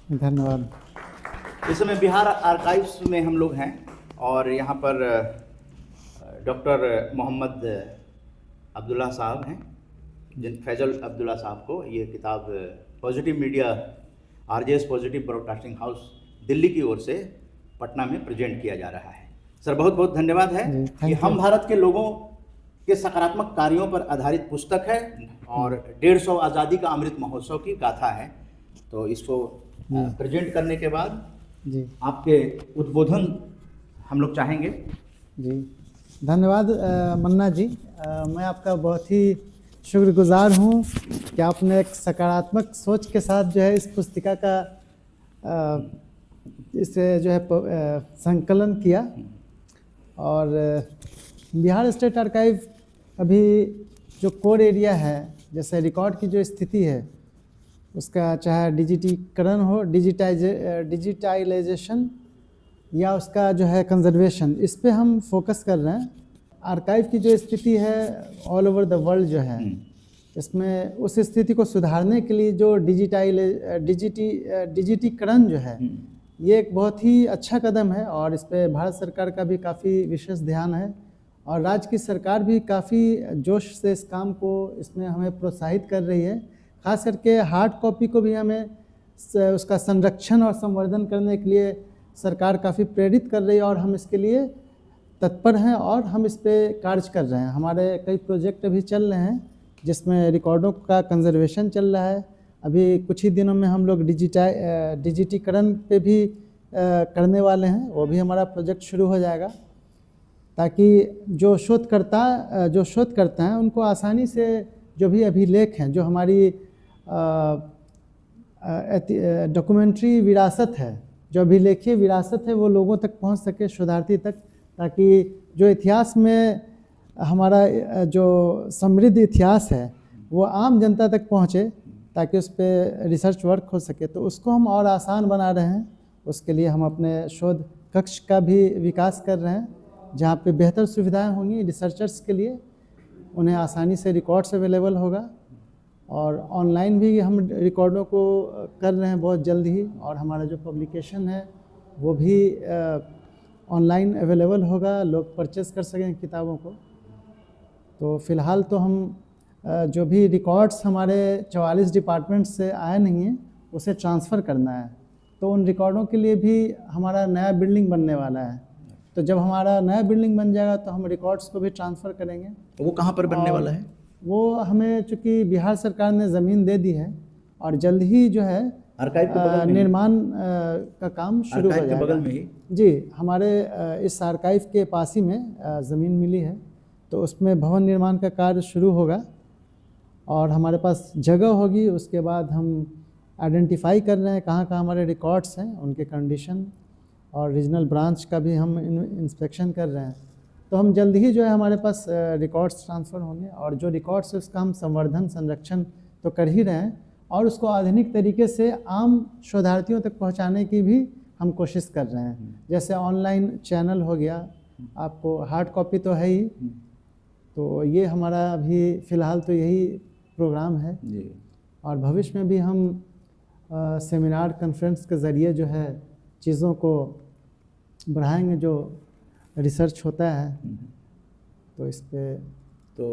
धन्यवाद। इस समय बिहार आर्काइव्स में हम लोग हैं और यहाँ पर डॉक्टर मोहम्मद अब्दुल्ला साहब हैं, जिन फैजल अब्दुल्ला साहब को ये किताब positive media RJS positive broadcasting house Delhi की ओर से पटना में प्रेजेंट किया जा रहा है। सर बहुत बहुत धन्यवाद है। ये हम भारत के लोगों के सकारात्मक कार्यों पर आधारित पुस्तक है और 150 आज़ादी का अमृत महोत्सव की गाथा है। तो इसको प्रेजेंट करने के बाद जी आपके उद्बोधन हम लोग चाहेंगे। जी धन्यवाद मन्ना जी। मैं आपका बहुत ही शुक्रगुजार हूँ कि आपने एक सकारात्मक सोच के साथ जो है इस पुस्तिका का इसे जो है संकलन किया। और बिहार स्टेट आर्काइव अभी जो कोर एरिया है, जैसे रिकॉर्ड की जो स्थिति है उसका, चाहे डिजिटीकरण हो, डिजिटाइजेशन या उसका जो है कंजर्वेशन, इस पे हम फोकस कर रहे हैं। आर्काइव की जो स्थिति है ऑल ओवर द वर्ल्ड जो है, इसमें उस स्थिति को सुधारने के लिए जो डिजिटीकरण जो है, ये एक बहुत ही अच्छा कदम है और इस पे भारत सरकार का भी काफ़ी विशेष ध्यान है और राज्य की सरकार भी काफ़ी जोश से इस काम को इसमें हमें प्रोत्साहित कर रही है। खास करके हार्ड कॉपी को भी हमें उसका संरक्षण और संवर्धन करने के लिए सरकार काफ़ी प्रेरित कर रही है और हम इसके लिए तत्पर हैं और हम इस पे कार्य कर रहे हैं। हमारे कई प्रोजेक्ट अभी चल रहे हैं जिसमें रिकॉर्डों का कंजर्वेशन चल रहा है। अभी कुछ ही दिनों में हम लोग डिजिटीकरण पे भी करने वाले हैं, वो भी हमारा प्रोजेक्ट शुरू हो जाएगा ताकि जो शोधकर्ता हैं उनको आसानी से जो भी अभिलेख हैं, जो हमारी डॉक्यूमेंट्री विरासत है, जो अभिलेखीय विरासत है, वो लोगों तक पहुंच सके, शोधार्थी तक, ताकि जो इतिहास में हमारा जो समृद्ध इतिहास है वो आम जनता तक पहुंचे, ताकि उस पर रिसर्च वर्क हो सके। तो उसको हम और आसान बना रहे हैं। उसके लिए हम अपने शोध कक्ष का भी विकास कर रहे हैं, जहाँ पे बेहतर सुविधाएं होंगी रिसर्चर्स के लिए, उन्हें आसानी से रिकॉर्ड्स अवेलेबल होगा और ऑनलाइन भी हम रिकॉर्डों को कर रहे हैं बहुत जल्द ही। और हमारा जो पब्लिकेशन है वो भी ऑनलाइन अवेलेबल होगा, लोग परचेस कर सकें किताबों को। तो फ़िलहाल तो हम जो भी रिकॉर्ड्स हमारे 44 डिपार्टमेंट से आए नहीं हैं उसे ट्रांसफ़र करना है। तो उन रिकॉर्डों के लिए भी हमारा नया बिल्डिंग बनने वाला है। तो जब हमारा नया बिल्डिंग बन जाएगा तो हम रिकॉर्ड्स को भी ट्रांसफ़र करेंगे। तो वो कहाँ पर बनने वाला है? वो हमें चूँकि बिहार सरकार ने ज़मीन दे दी है और जल्द ही जो है आर्काइव के बगल में निर्माण का काम शुरू हो जाएगा। के बगल में ही जी, हमारे इस आर्काइव के पास ही में ज़मीन मिली है, तो उसमें भवन निर्माण का कार्य शुरू होगा और हमारे पास जगह होगी। उसके बाद हम आइडेंटिफाई कर रहे हैं कहाँ कहाँ हमारे रिकॉर्ड्स हैं, उनके कंडीशन, और रीजनल ब्रांच का भी हम इंस्पेक्शन कर रहे हैं। तो हम जल्द ही जो है हमारे पास रिकॉर्ड्स ट्रांसफ़र होंगे और जो रिकॉर्ड्स है उसका हम संवर्धन संरक्षण तो कर ही रहे हैं और उसको आधुनिक तरीके से आम शोधार्थियों तक पहुंचाने की भी हम कोशिश कर रहे हैं। जैसे ऑनलाइन चैनल हो गया, आपको हार्ड कॉपी तो है ही, तो ये हमारा अभी फ़िलहाल तो यही प्रोग्राम है जी। और भविष्य में भी हम सेमिनार कॉन्फ्रेंस के ज़रिए जो है चीज़ों को बढ़ाएंगे, जो रिसर्च होता है। तो इस पे तो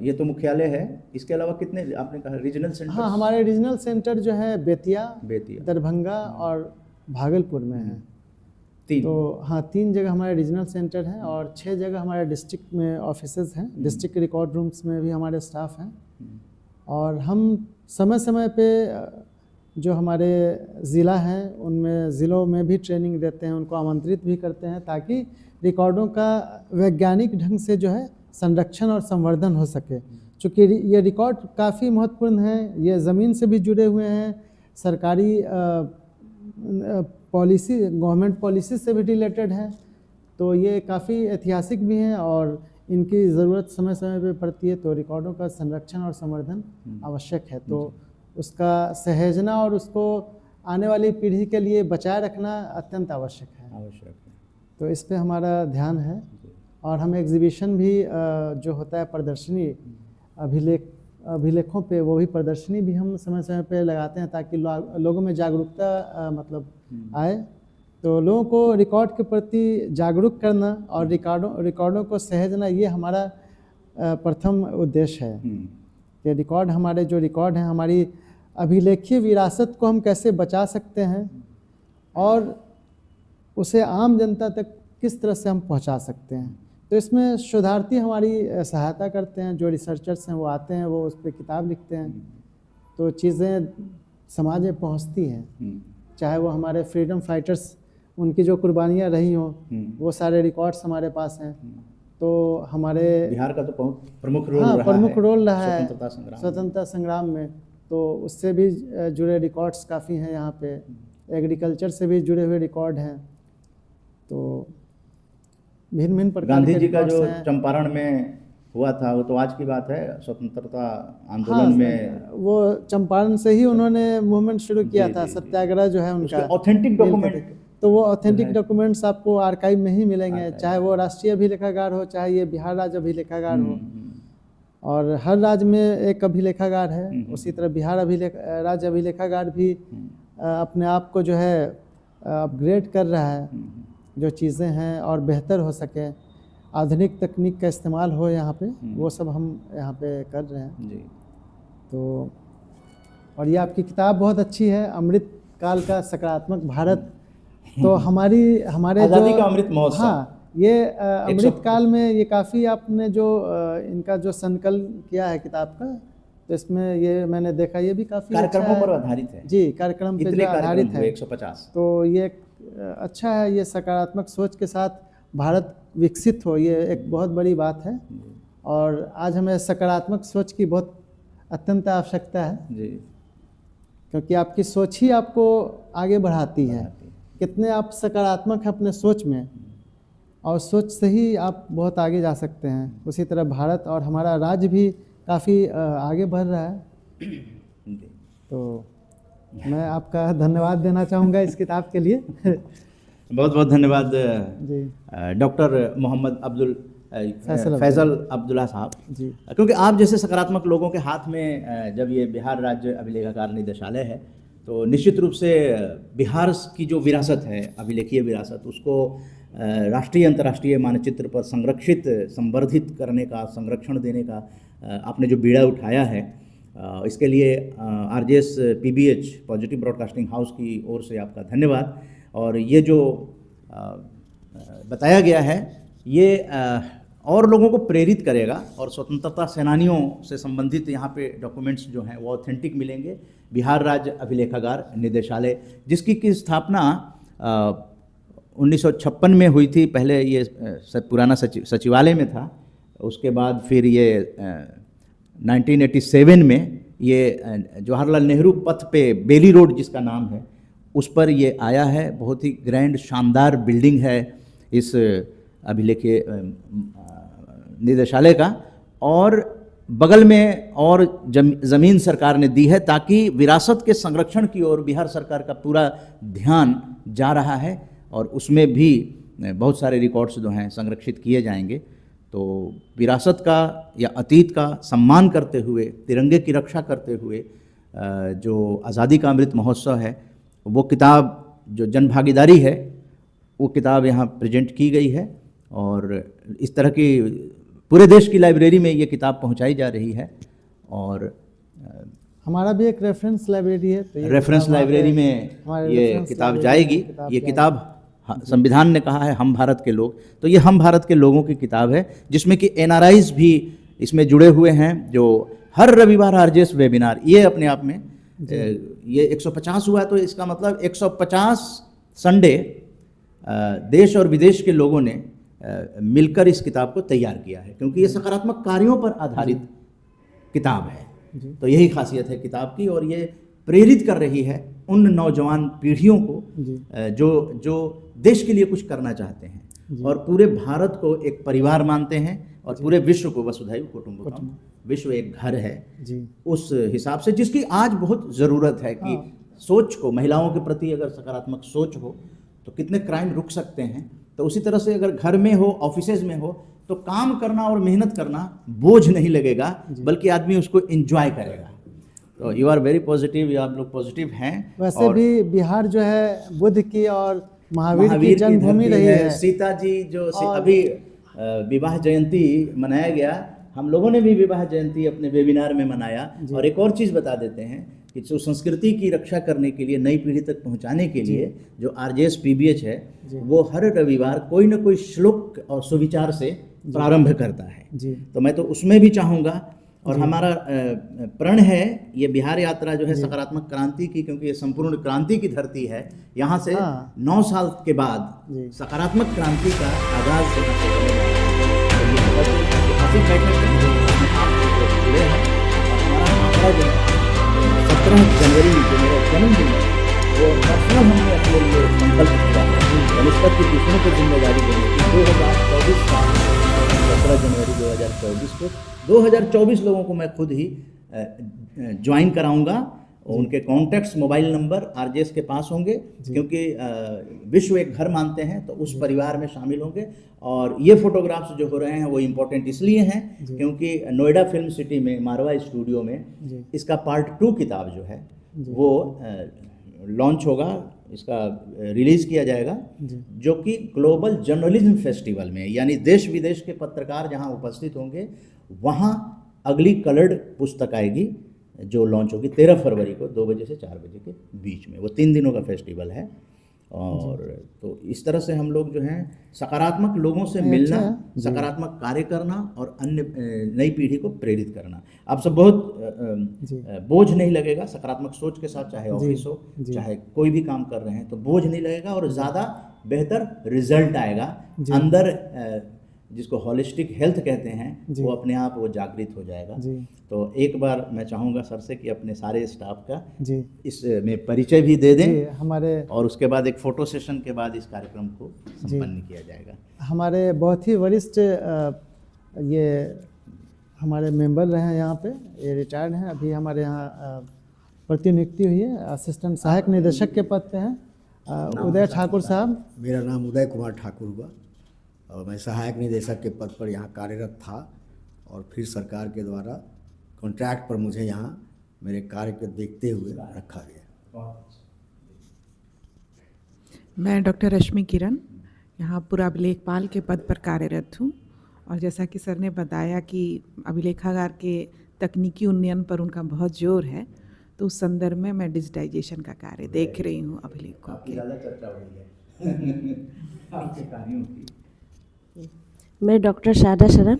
ये तो मुख्यालय है, इसके अलावा कितने आपने कहा रीजनल सेंटर? हाँ, हमारे रीजनल सेंटर जो है बेतिया, दरभंगा और भागलपुर में है। तो हाँ, 3 जगह हमारे रीजनल सेंटर हैं और 6 जगह हमारे डिस्ट्रिक्ट में ऑफिसेज हैं। डिस्ट्रिक्ट रिकॉर्ड रूम्स में भी हमारे स्टाफ हैं और हम समय समय पे जो हमारे ज़िला हैं उनमें ज़िलों में भी ट्रेनिंग देते हैं, उनको आमंत्रित भी करते हैं ताकि रिकॉर्डों का वैज्ञानिक ढंग से जो है संरक्षण और संवर्धन हो सके। चूँकि ये रिकॉर्ड काफ़ी महत्वपूर्ण हैं, ये ज़मीन से भी जुड़े हुए हैं, सरकारी पॉलिसी, गवर्नमेंट पॉलिसी से भी रिलेटेड हैं। तो ये काफ़ी ऐतिहासिक भी हैं और इनकी ज़रूरत समय समय पे पड़ती है। तो रिकॉर्डों का संरक्षण और संवर्धन आवश्यक है। तो उसका सहेजना और उसको आने वाली पीढ़ी के लिए बचाए रखना अत्यंत आवश्यक है। तो इस पे हमारा ध्यान है और हम एग्जीबिशन भी जो होता है प्रदर्शनी, अभिलेख अभिलेखों पे वो भी प्रदर्शनी भी हम समय समय पे लगाते हैं ताकि लोगों में जागरूकता मतलब आए। तो लोगों को रिकॉर्ड के प्रति जागरूक करना और रिकॉर्डों को सहेजना, ये हमारा प्रथम उद्देश्य है कि रिकॉर्ड, हमारे जो रिकॉर्ड हैं, हमारी अभिलेखीय विरासत को हम कैसे बचा सकते हैं और उसे आम जनता तक किस तरह से हम पहुंचा सकते हैं। तो इसमें शोधार्थी हमारी सहायता करते हैं, जो रिसर्चर्स हैं वो आते हैं, वो उस पर किताब लिखते हैं, तो चीज़ें समाज में पहुंचती हैं। चाहे वो हमारे फ्रीडम फाइटर्स, उनकी जो कुर्बानियाँ रही हों, वो सारे रिकॉर्ड्स हमारे पास हैं। तो हमारे बिहार का तो प्रमुख रोल रहा है स्वतंत्रता संग्राम में, तो उससे भी जुड़े रिकॉर्ड्स काफ़ी हैं यहाँ पे। एग्रीकल्चर से भी जुड़े हुए रिकॉर्ड हैं। तो भिन्न भिन्न प्रकार गांधी जी का जो चंपारण में हुआ था वो तो आज की बात है, स्वतंत्रता आंदोलन में वो चंपारण से ही उन्होंने मूवमेंट शुरू किया था, सत्याग्रह जो है उनका ऑथेंटिक डॉक्यूमेंट। तो वो ऑथेंटिक डॉक्यूमेंट्स आपको आर्काइव में ही मिलेंगे, चाहे वो राष्ट्रीय अभिलेखागार हो, चाहे ये बिहार राज्य अभिलेखागार हो। और हर राज्य में एक अभिलेखागार है, उसी तरह बिहार राज्य अभिलेखागार भी अपने आप को जो है अपग्रेड कर रहा है, जो चीज़ें हैं और बेहतर हो सके, आधुनिक तकनीक का इस्तेमाल हो यहाँ पे, वो सब हम यहाँ पे कर रहे हैं जी। तो और ये आपकी किताब बहुत अच्छी है, अमृत काल का सकारात्मक भारत। तो हमारे आज़ादी का अमृत महोत्सव, हाँ, ये अमृत काल में ये काफ़ी आपने जो इनका जो संकलन किया है किताब का, तो इसमें ये मैंने देखा, ये भी काफ़ी कार्यक्रमों पर आधारित है जी, कार्यक्रम पे जो आधारित है 150। तो ये अच्छा है, ये सकारात्मक सोच के साथ भारत विकसित हो, ये एक बहुत बड़ी बात है। और आज हमें सकारात्मक सोच की बहुत अत्यंत आवश्यकता है जी, क्योंकि आपकी सोच ही आपको आगे बढ़ाती है। कितने आप सकारात्मक हैं अपने सोच में, और सोच से ही आप बहुत आगे जा सकते हैं। उसी तरह भारत और हमारा राज्य भी काफ़ी आगे बढ़ रहा है। तो मैं आपका धन्यवाद देना चाहूँगा इस किताब के लिए। बहुत बहुत धन्यवाद डॉक्टर मोहम्मद फैजल अब्दुल्ला साहब जी, क्योंकि आप जैसे सकारात्मक लोगों के हाथ में जब ये बिहार राज्य अभिलेखागार निदेशालय है, तो निश्चित रूप से बिहार की जो विरासत है, अभिलेखीय विरासत, उसको राष्ट्रीय अंतर्राष्ट्रीय मानचित्र पर संरक्षित संवर्धित करने का, संरक्षण देने का आपने जो बीड़ा उठाया है, इसके लिए RJS PBH positive broadcasting house की ओर से आपका धन्यवाद। और ये जो बताया गया है ये और लोगों को प्रेरित करेगा, और स्वतंत्रता सेनानियों से संबंधित यहाँ पे डॉक्यूमेंट्स जो हैं वो ऑथेंटिक मिलेंगे। बिहार राज्य अभिलेखागार निदेशालय, जिसकी की स्थापना 1956 में हुई थी। पहले ये पुराना सचिवालय में था, उसके बाद फिर ये 1987 में ये जवाहरलाल नेहरू पथ पे बेली रोड जिसका नाम है, उस पर ये आया है। बहुत ही ग्रैंड शानदार बिल्डिंग है इस अभिलेखीय निदेशालय का, और बगल में और ज़मीन सरकार ने दी है, ताकि विरासत के संरक्षण की ओर बिहार सरकार का पूरा ध्यान जा रहा है, और उसमें भी बहुत सारे रिकॉर्ड्स जो हैं संरक्षित किए जाएंगे। तो विरासत का या अतीत का सम्मान करते हुए, तिरंगे की रक्षा करते हुए जो आज़ादी का अमृत महोत्सव है, वो किताब जो जन भागीदारी है, वो किताब यहाँ प्रेजेंट की गई है, और इस तरह की पूरे देश की लाइब्रेरी में ये किताब पहुँचाई जा रही है। और हमारा भी एक रेफरेंस लाइब्रेरी है, तो रेफरेंस लाइब्रेरी में ये किताब जाएगी। ये किताब संविधान ने कहा है हम भारत के लोग, तो ये हम भारत के लोगों की किताब है, जिसमें कि एनआरआईज भी इसमें जुड़े हुए हैं, जो हर रविवार आरजेएस वेबिनार, ये अपने आप में ये 150 हुआ, तो इसका मतलब 150 संडे देश और विदेश के लोगों ने मिलकर इस किताब को तैयार किया है, क्योंकि ये सकारात्मक कार्यों पर आधारित किताब है। तो यही खासियत है किताब की, और ये प्रेरित कर रही है उन नौजवान पीढ़ियों को जो देश के लिए कुछ करना चाहते हैं, और पूरे भारत को एक परिवार मानते हैं, और पूरे विश्व को वसुधैव कुटुंबकम, विश्व एक घर है जी, उस हिसाब से, जिसकी आज बहुत ज़रूरत है कि सोच को, महिलाओं के प्रति अगर सकारात्मक सोच हो तो कितने क्राइम रुक सकते हैं। तो उसी तरह से अगर घर में हो, ऑफिसेज में हो, तो काम करना और मेहनत करना बोझ नहीं लगेगा, बल्कि आदमी उसको एंजॉय करेगा। तो यू आर वेरी पॉजिटिव, आप लोग पॉजिटिव हैं। वैसे भी बिहार जो है बुद्ध की और महावीर की जन्मभूमि धरती रही है। सीता जी जो अभी विवाह जयंती मनाया गया, हम लोगों ने भी विवाह जयंती अपने वेबिनार में मनाया। और एक और चीज़ बता देते हैं कि जो संस्कृति की रक्षा करने के लिए, नई पीढ़ी तक पहुंचाने के लिए जो RJS PBH है, वो हर रविवार कोई ना कोई श्लोक और सुविचार से प्रारंभ करता है। तो मैं तो उसमें भी चाहूँगा, और हमारा प्रण है ये बिहार यात्रा जो है सकारात्मक क्रांति की, क्योंकि ये संपूर्ण क्रांति की धरती है। यहाँ से 9 साल के बाद सकारात्मक क्रांति का आगाज से ऐतिहासिक बैठक जुड़े हैं। और हमारा आंकड़ा जो है 17 जनवरी जो मेरा जन्मदिन है, वो पर्सनल हमने अपने लिए संकल्प किया है बनिस्पत की दूसरों को जिम्मेदारी देने की। 2024 का 17 जनवरी 2024 को 2024 लोगों को मैं खुद ही ज्वाइन कराऊंगा। उनके कॉन्टैक्ट्स, मोबाइल नंबर RJS के पास होंगे, क्योंकि विश्व एक घर मानते हैं, तो उस परिवार में शामिल होंगे। और ये फोटोग्राफ्स जो हो रहे हैं वो इम्पोर्टेंट इसलिए हैं क्योंकि नोएडा फिल्म सिटी में, मारवा स्टूडियो में इसका पार्ट 2 किताब जो है वो लॉन्च होगा, इसका रिलीज़ किया जाएगा, जो कि ग्लोबल जर्नलिज्म फेस्टिवल में, यानी देश विदेश के पत्रकार जहां उपस्थित होंगे वहां अगली कलर्ड पुस्तक आएगी, जो लॉन्च होगी 13 फरवरी को 2 बजे से 4 बजे के बीच में। वो 3 दिनों का फेस्टिवल है। और तो इस तरह से हम लोग जो हैं सकारात्मक लोगों से मिलना, सकारात्मक कार्य करना और अन्य नई पीढ़ी को प्रेरित करना। आप सब बहुत बोझ नहीं लगेगा सकारात्मक सोच के साथ, चाहे ऑफिस हो, चाहे कोई भी काम कर रहे हैं, तो बोझ नहीं लगेगा और ज़्यादा बेहतर रिजल्ट आएगा। अंदर जिसको होलिस्टिक हेल्थ कहते हैं, वो अपने आप वो जागृत हो जाएगा। तो एक बार मैं चाहूँगा सर से कि अपने सारे स्टाफ का इसमें परिचय भी दे दें हमारे, और उसके बाद एक फ़ोटो सेशन के बाद इस कार्यक्रम को संपन्न किया जाएगा। हमारे बहुत ही वरिष्ठ ये हमारे मेंबर रहे हैं यहाँ पे, ये रिटायर्ड हैं, अभी हमारे यहाँ प्रतिनियुक्ति हुई है, असिस्टेंट सहायक निदेशक के पद पे हैं उदय ठाकुर साहब। मेरा नाम उदय कुमार ठाकुर हुआ और मैं सहायक निदेशक के पद पर यहाँ कार्यरत था, और फिर सरकार के द्वारा कॉन्ट्रैक्ट पर मुझे यहाँ मेरे कार्य को देखते हुए रखा गया। मैं डॉक्टर रश्मि किरण यहाँ पुराभिलेखपाल के पद पर कार्यरत हूँ। और जैसा कि सर ने बताया कि अभिलेखागार के तकनीकी उन्नयन पर उनका बहुत जोर है, तो उस संदर्भ में मैं डिजिटाइजेशन का कार्य देख रही हूँ अभिलेखों की। ज़्यादा चर्चा हो रही है आपके कार्यों की। मैं डॉक्टर शारदा शरण,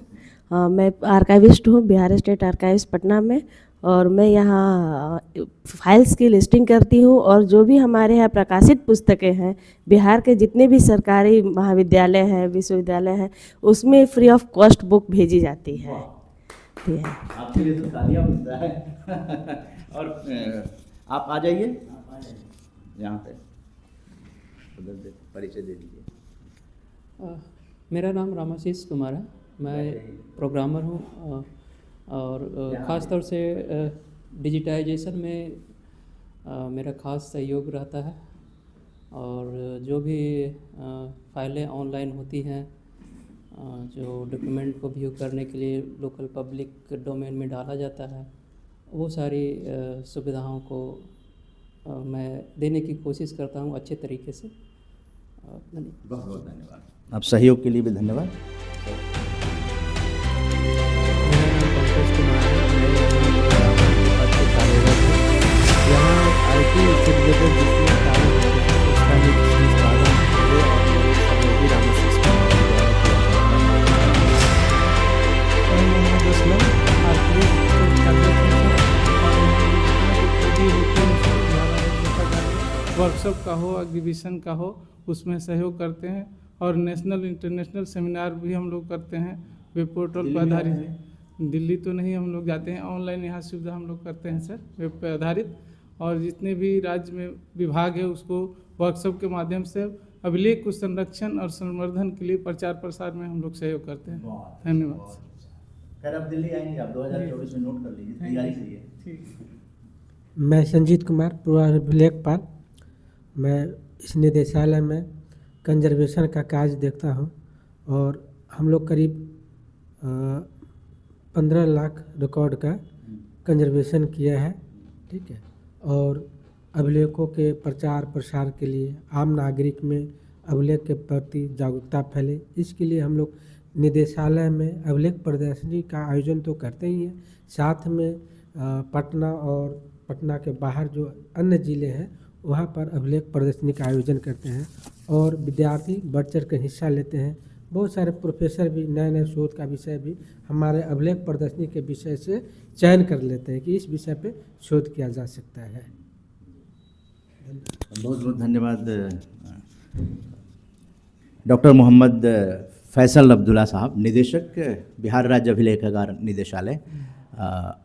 मैं आर्काइविस्ट हूँ बिहार स्टेट आर्काइव्स पटना में, और मैं यहाँ फाइल्स की लिस्टिंग करती हूँ। और जो भी हमारे यहाँ प्रकाशित पुस्तकें हैं, बिहार के जितने भी सरकारी महाविद्यालय हैं, विश्वविद्यालय हैं, उसमें फ्री ऑफ कॉस्ट बुक भेजी जाती है। आपके लिए तो तालियां मिलता है। और आप आ जाइए यहाँ पे, परिचय दे दीजिए। मेरा नाम रामाशीष कुमार है, मैं प्रोग्रामर हूँ और ख़ास तौर से डिजिटाइजेशन में मेरा ख़ास सहयोग रहता है। और जो भी फाइलें ऑनलाइन होती हैं, जो डॉक्यूमेंट को व्यू करने के लिए लोकल पब्लिक डोमेन में डाला जाता है, वो सारी सुविधाओं को मैं देने की कोशिश करता हूँ अच्छे तरीके से। बहुत बहुत धन्यवाद, आप सहयोग के लिए भी धन्यवाद। मेरा नाम पंकज कुमार है, मैं यहाँ पर कार्यरत हूँ। यहाँ IT से रिलेटेड जिसमें कार्य होते हैं उसका भी निष्पादन मेरे और मेरे सहयोगी रामाशीष कुमार द्वारा किया जाता है। वर्कशॉप का हो, एग्जीबिशन का हो, उसमें सहयोग करते हैं। और नेशनल इंटरनेशनल सेमिनार भी हम लोग करते हैं वेब पोर्टल पर आधारित। दिल्ली तो नहीं, हम लोग जाते हैं ऑनलाइन, यहाँ सुविधा हम लोग करते हैं सर, वेब पर आधारित। और जितने भी राज्य में विभाग है उसको वर्कशॉप के माध्यम से अभिलेख को संरक्षण और संवर्धन के लिए प्रचार प्रसार में हम लोग सहयोग करते हैं। धन्यवाद। खैर अब दिल्ली आएंगे आप, 2024 में नोट कर लीजिए, तैयारी कीजिए। मैं संजीत कुमार, पुराभिलेखपाल। मैं इस निदेशालय में कंजर्वेशन का कार्य देखता हूँ, और हम लोग करीब 15 लाख रिकॉर्ड का कंजर्वेशन किया है, ठीक है। और अभिलेखों के प्रचार प्रसार के लिए आम नागरिक में अभिलेख के प्रति जागरूकता फैले, इसके लिए हम लोग निदेशालय में अभिलेख प्रदर्शनी का आयोजन तो करते ही हैं, साथ में पटना और पटना के बाहर जो अन्य ज़िले हैं वहाँ पर अभिलेख प्रदर्शनी का आयोजन करते हैं और विद्यार्थी बढ़ चढ़ कर हिस्सा लेते हैं। बहुत सारे प्रोफेसर भी नए नए शोध का विषय भी हमारे अभिलेख प्रदर्शनी के विषय से चयन कर लेते हैं कि इस विषय पे शोध किया जा सकता है। बहुत बहुत धन्यवाद डॉक्टर मोहम्मद फैसल अब्दुल्ला साहब, निदेशक बिहार राज्य अभिलेखागार निदेशालय।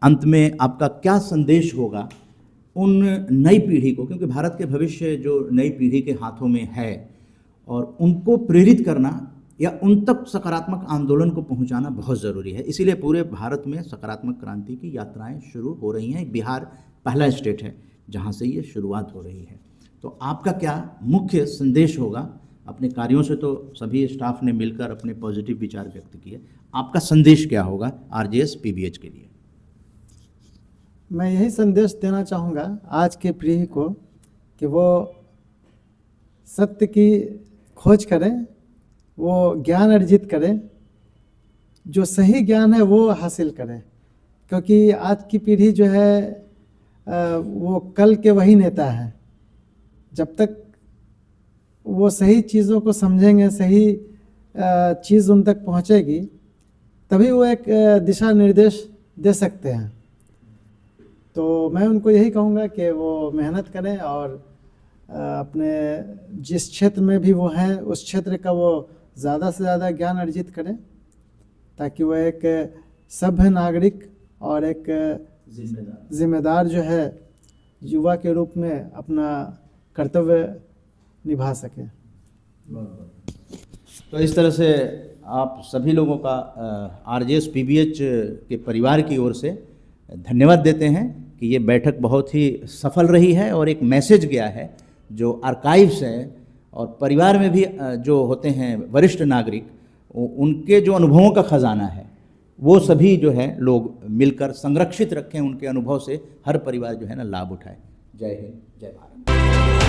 अंत में आपका क्या संदेश होगा उन नई पीढ़ी को, क्योंकि भारत के भविष्य जो नई पीढ़ी के हाथों में है, और उनको प्रेरित करना या उन तक सकारात्मक आंदोलन को पहुंचाना बहुत ज़रूरी है। इसीलिए पूरे भारत में सकारात्मक क्रांति की यात्राएं शुरू हो रही हैं। बिहार पहला स्टेट है जहां से ये शुरुआत हो रही है। तो आपका क्या मुख्य संदेश होगा? अपने कार्यों से तो सभी स्टाफ ने मिलकर अपने पॉजिटिव विचार व्यक्त किए, आपका संदेश क्या होगा आरजेएस पीबीएच के लिए? मैं यही संदेश देना चाहूँगा आज के पीढ़ी को कि वो सत्य की खोज करें, वो ज्ञान अर्जित करें, जो सही ज्ञान है वो हासिल करें, क्योंकि आज की पीढ़ी जो है वो कल के वही नेता है। जब तक वो सही चीज़ों को समझेंगे, सही चीज़ उन तक पहुंचेगी, तभी वो एक दिशा निर्देश दे सकते हैं। तो मैं उनको यही कहूँगा कि वो मेहनत करें और अपने जिस क्षेत्र में भी वो हैं उस क्षेत्र का वो ज़्यादा से ज़्यादा ज्ञान अर्जित करें, ताकि वो एक सभ्य नागरिक और एक जिम्मेदार जो है युवा के रूप में अपना कर्तव्य निभा सकें। तो इस तरह से आप सभी लोगों का आरजेएस पीबीएच के परिवार की ओर से धन्यवाद देते हैं कि ये बैठक बहुत ही सफल रही है और एक मैसेज गया है जो आर्काइव्स है और परिवार में भी जो होते हैं वरिष्ठ नागरिक, उनके जो अनुभवों का खजाना है वो सभी जो है लोग मिलकर संरक्षित रखें, उनके अनुभव से हर परिवार जो है ना लाभ उठाए। जय हिंद, जय भारत।